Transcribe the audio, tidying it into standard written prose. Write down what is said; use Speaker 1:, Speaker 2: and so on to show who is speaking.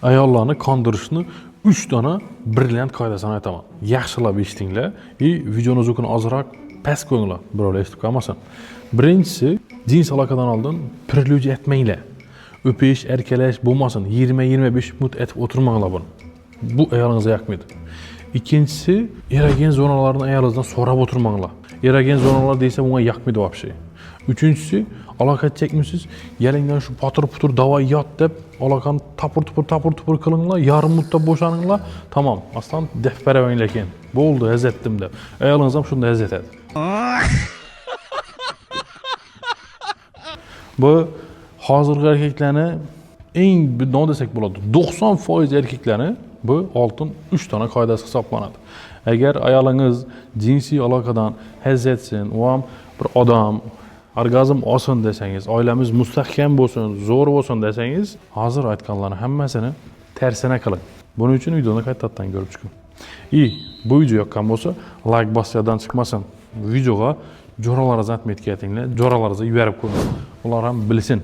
Speaker 1: ayollarni qondirishni 3 dona brilliant qoidasini aytaman. Yaxshilab eshitinglar va videoni o'zini ozroq past qo'yinglar, birovlar eshitib qolmasin. Birinchisi, jins aloqadan oldin preludiya etmanglar. Öpeyish, erkalash bo'lmasin. 20-25 minut etib o'tirmanglar buni. Bu ayolingizga yoqmaydi. Ikkinchisi, erogen zonalarni ayolingizdan so'rab o'tirmanglar. Erogen zonalar desa bunga yoqmaydi вообще. Uchinchisi, aloqa chekmisiz, yalingdan shu potir-putur davay yot deb aloqani tapur-tupur qilinglar, yarim minutda bo'shaninglar, tamom. Aslan deb beravanglar keyin. Bo'ldi, azzetdim deb. Ayolingiz ham shunday azzetadi. Bu hozirgi erkaklarni eng nima desak bo'ladi, 90% erkaklarni bu oltin 3 dona qoidasi hisoblanadi. Agar ayolingiz jinsiy aloqadan haz etsin, u ham bir odam orgazm olsin desangiz, oilamiz mustahkam bo'lsin, zo'r bo'lsin desangiz, hozir aytganlarning hammasini tersine qiling. Buning uchun videoni qaytadan ko'rib chiqing. Bu video yoqqan bo'lsa, like bosishdan chiqmasin. Videoga jo'ralaringizni aytib ketinglar, jo'ralaringizni yuborib qo'ying. Ular ham bilsin.